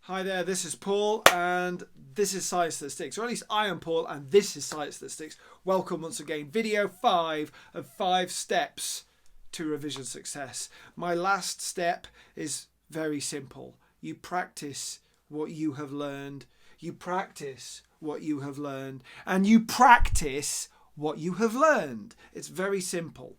Hi there, this is Paul and this is Science That Sticks, or at least I am Paul and this is Science That Sticks. Welcome once again, video 5 of 5 steps to revision success. My last step is very simple. You practice what you have learned. You practice what you have learned and you practice what you have learned. It's very simple.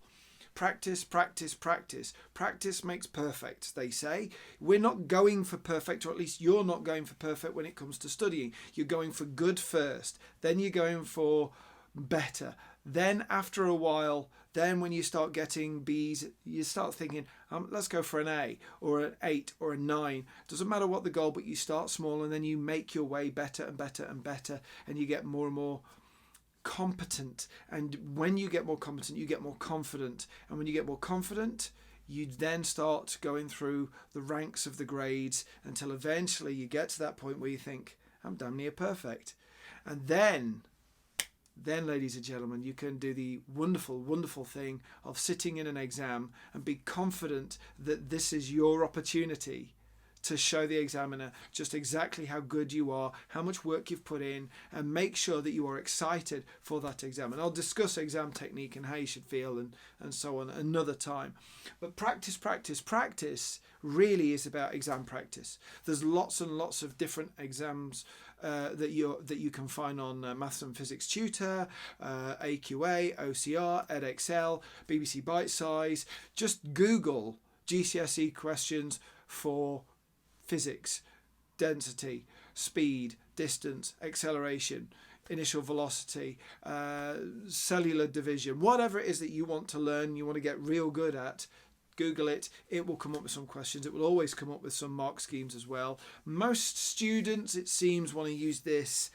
Practice, practice, practice. Practice makes perfect, they say. We're not going for perfect, or at least you're not going for perfect when it comes to studying. You're going for good first, then you're going for better. Then after a while, then when you start getting B's, you start thinking, let's go for an A or an 8 or a 9. Doesn't matter what the goal, but you start small and then you make your way better and better and better, and you get more and more competent. And when you get more competent, you get more confident, and when you get more confident, you then start going through the ranks of the grades until eventually you get to that point where you think, I'm damn near perfect. And then ladies and gentlemen, you can do the wonderful thing of sitting in an exam and be confident that this is your opportunity to show the examiner just exactly how good you are, how much work you've put in, and make sure that you are excited for that exam. And I'll discuss exam technique and how you should feel and so on another time. But practice really is about exam practice. There's lots and lots of different exams that you can find on Maths and Physics Tutor, AQA, OCR, EdXL, BBC Bite Size. Just Google GCSE questions for physics, density, speed, distance, acceleration, initial velocity, cellular division, whatever it is that you want to learn, you want to get real good at. Google it. It will come up with some questions. It will always come up with some mark schemes as well. Most students, it seems, want to use this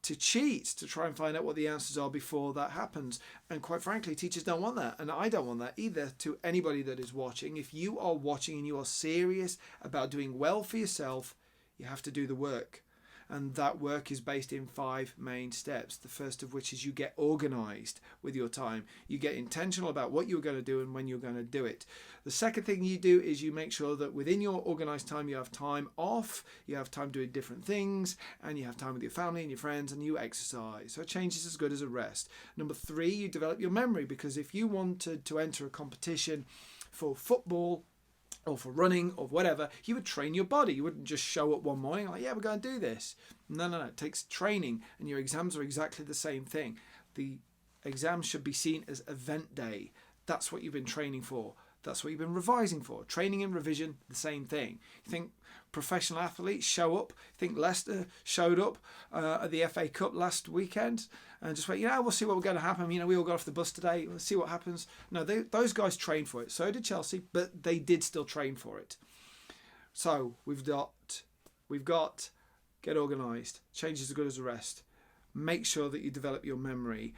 to cheat, to try and find out what the answers are before that happens. And quite frankly, teachers don't want that. And I don't want that either to anybody that is watching. If you are watching and you are serious about doing well for yourself, you have to do the work. And that work is based in 5 main steps. The first of which is you get organized with your time. You get intentional about what you're going to do and when you're going to do it. The second thing you do is you make sure that within your organized time, you have time off, you have time doing different things, and you have time with your family and your friends, and you exercise. So a change is as good as a rest. Number 3, you develop your memory, because if you wanted to enter a competition for football, or for running or whatever, you would train your body. You wouldn't just show up one morning like, yeah, we're going to do this. No. It takes training, and your exams are exactly the same thing. The exams should be seen as event day. That's what you've been training for. That's what you've been revising for. Training and revision, the same thing. You think professional athletes show up? You think Leicester showed up at the FA Cup last weekend and just went, we'll see what's going to happen. We all got off the bus today. Let's see what happens. No, those guys trained for it. So did Chelsea, but they did still train for it. So we've got get organised. Change is as good as a rest. Make sure that you develop your memory.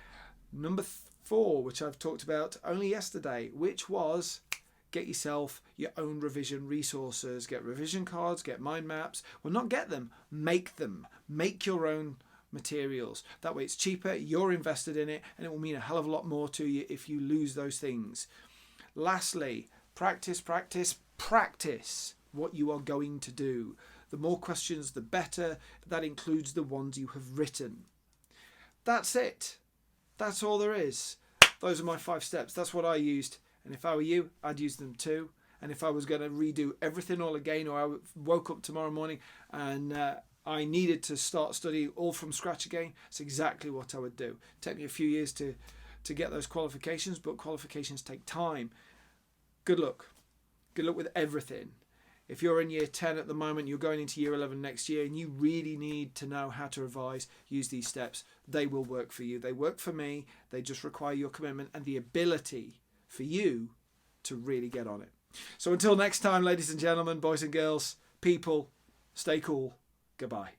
Number 4, which I've talked about only yesterday, which was get yourself your own revision resources. Get revision cards, get mind maps. Well, not get them, make them. Make your own materials. That way it's cheaper, you're invested in it, and it will mean a hell of a lot more to you if you lose those things. Lastly, practice what you are going to do. The more questions, the better. That includes the ones you have written. That's it. That's all there is. Those are my 5 steps. That's what I used. And if I were you, I'd use them too. And if I was going to redo everything all again, or I woke up tomorrow morning and I needed to start studying all from scratch again, that's exactly what I would do. Take me a few years to get those qualifications, but qualifications take time. Good luck. Good luck with everything. If you're in year 10 at the moment, you're going into year 11 next year, and you really need to know how to revise, use these steps. They will work for you. They work for me. They just require your commitment and the ability for you to really get on it. So until next time, ladies and gentlemen, boys and girls, people, stay cool. Goodbye.